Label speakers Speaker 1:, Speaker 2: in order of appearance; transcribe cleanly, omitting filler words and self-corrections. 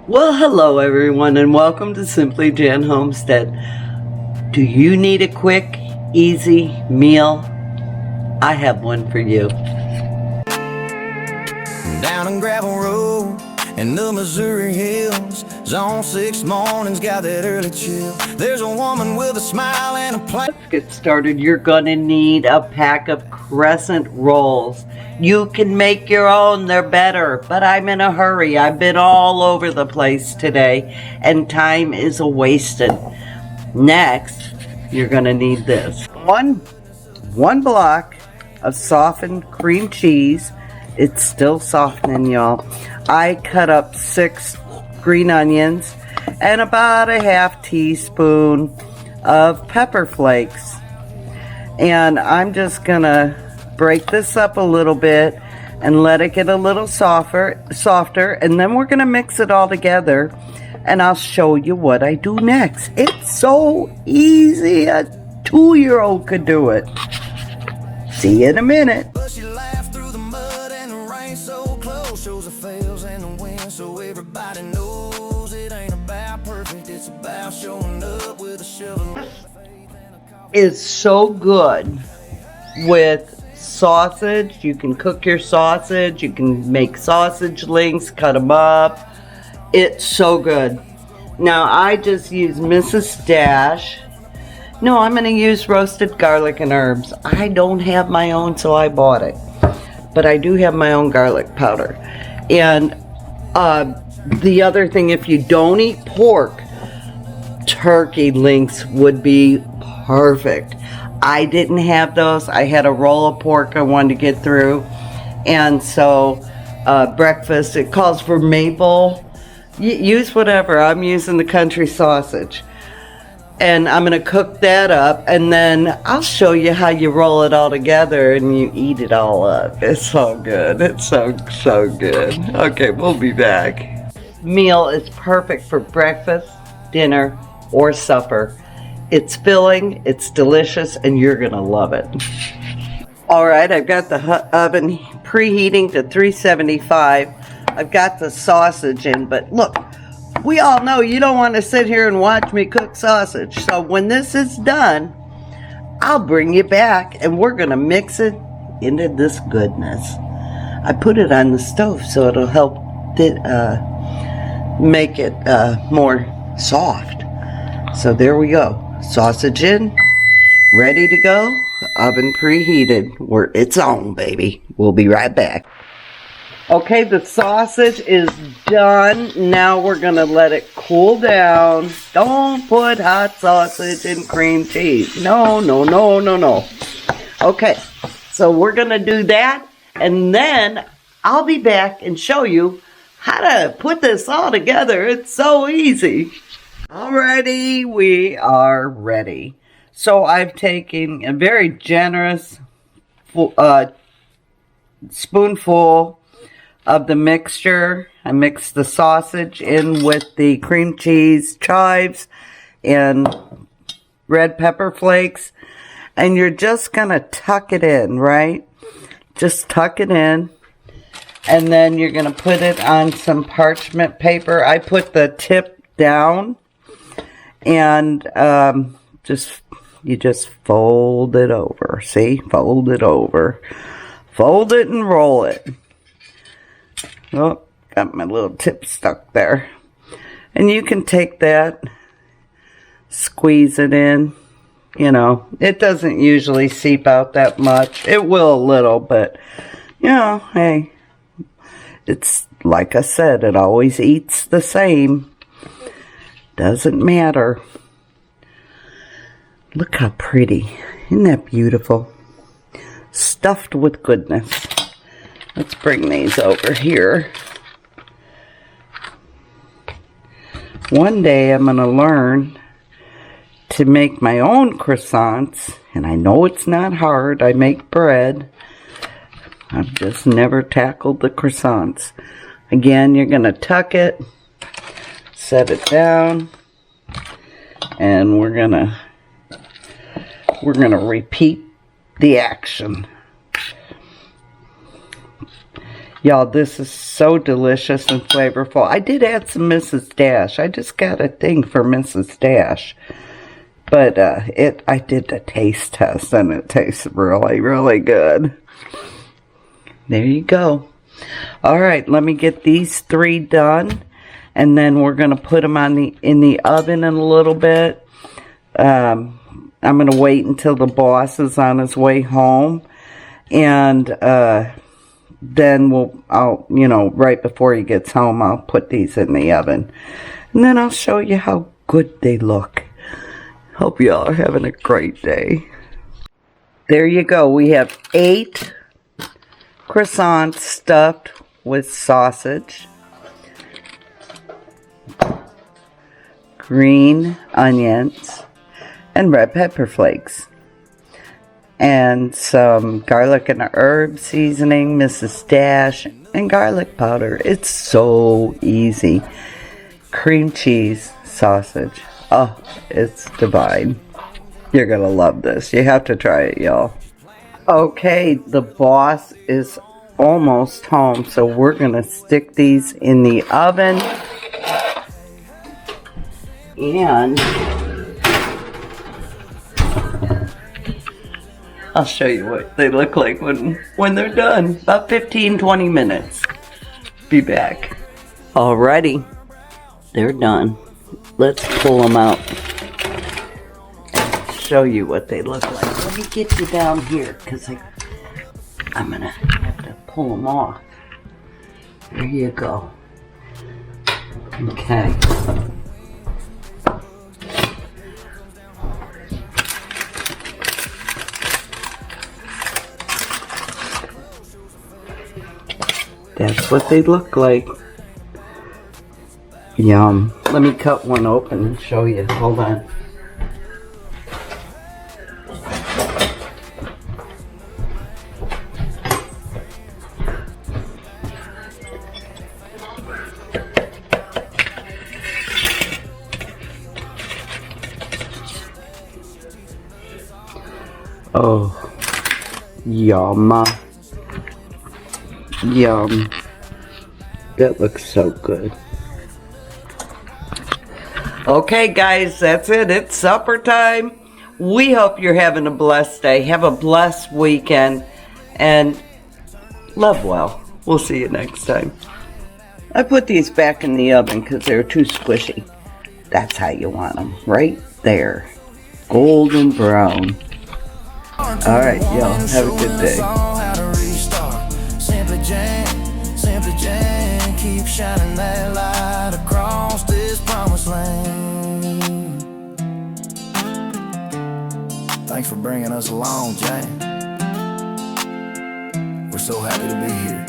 Speaker 1: Well, hello everyone and welcome to Simply Jan Homestead. Do you need a quick, easy meal? I have one for you.
Speaker 2: Down on gravel road in the Missouri hills, Zone 6 mornings got that early chill. There's a woman with a smile and a plan.
Speaker 1: Let's get started. You're gonna need a pack of crescent rolls. You can make your own, they're better, but I'm in a hurry. I've been all over the place today and time is wasted. Next, you're gonna need this. One block of softened cream cheese. It's still softening, y'all. I cut up 6 green onions and about a half teaspoon of pepper flakes. And I'm just gonna break this up a little bit and let it get a little softer, and then we're gonna mix it all together and I'll show you what I do next. It's so easy, a 2-year-old could do it. See you in a minute.
Speaker 2: But she laughed through the mud and the rain so close. Shows the fails and the wins, so everybody knows it ain't about perfect. It's about showing up with a shovel.
Speaker 1: It's so good with sausage. You can cook your sausage. You can make sausage links, cut them up. It's so good. Now I just use Mrs. Dash. No, I'm going to use roasted garlic and herbs. I don't have my own, so I bought it. But I do have my own garlic powder. And the other thing, if you don't eat pork, turkey links would be perfect. I didn't have those. I had a roll of pork I wanted to get through. And so breakfast, it calls for maple. Use whatever. I'm using the country sausage. And I'm going to cook that up, and then I'll show you how you roll it all together and you eat it all up. It's so good. It's so good. Okay, we'll be back. Meal is perfect for breakfast, dinner, or supper. It's filling, it's delicious, and you're going to love it. All right, I've got the oven preheating to 375. I've got the sausage in, but look. We all know you don't want to sit here and watch me cook sausage. So when this is done, I'll bring you back and we're going to mix it into this goodness. I put it on the stove so it'll help make it more soft. So there we go. Sausage in, ready to go, oven preheated. It's on, baby. We'll be right back. Okay, the sausage is done. Now we're going to let it cool down. Don't put hot sausage in cream cheese. No. Okay, so we're going to do that, and then I'll be back and show you how to put this all together. It's so easy. Alrighty, we are ready. So I've taken a very generous spoonful of the mixture. I mixed the sausage in with the cream cheese, chives, and red pepper flakes. And you're just going to tuck it in, right? Just tuck it in. And then you're going to put it on some parchment paper. I put the tip down. And you just fold it over. See? Fold it over. Fold it and roll it. Oh, got my little tip stuck there. And you can take that, squeeze it in. You know, it doesn't usually seep out that much. It will a little, but, you know, hey, it's like I said, it always eats the same. Doesn't matter. Look how pretty. Isn't that beautiful? Stuffed with goodness. Let's bring these over here. One day I'm going to learn to make my own croissants. And I know it's not hard. I make bread. I've just never tackled the croissants. Again, you're going to tuck it. Set it down. And we're going to repeat the action. Y'all, this is so delicious and flavorful. I did add some Mrs. Dash. I just got a thing for Mrs. Dash. But I did the taste test, and it tastes really, really good. There you go. All right, let me get these 3 done, and then we're going to put them in the oven in a little bit. I'm going to wait until the boss is on his way home, and then right before he gets home, I'll put these in the oven, and then I'll show you how good they look. Hope y'all are having a great day. There you go. We have 8 croissants stuffed with sausage, green onions, and red pepper flakes, and some garlic and herb seasoning, Mrs. Dash, and garlic powder. It's so easy. Cream cheese sausage. Oh, it's divine. You're gonna love this. You have to try it, y'all. Okay, the boss is almost home, so we're gonna stick these in the oven. And I'll show you what they look like when they're done. About 15-20 minutes. Be back. Alrighty, they're done. Let's pull them out and show you what they look like. Let me get you down here, because I'm gonna have to pull them off. There you go. Okay. That's what they look like. Yum. Let me cut one open and show you. Hold on. Oh, yum. Yum. That looks so good. Okay, guys, that's it. It's supper time. We hope you're having a blessed day. Have a blessed weekend. And love well. We'll see you next time. I put these back in the oven because they're too squishy. That's how you want them. Right there. Golden brown. Alright, y'all. Have a good day. Simply Jan, keep shining that light across this promised land. Thanks for bringing us along, Jan. We're so happy to be here.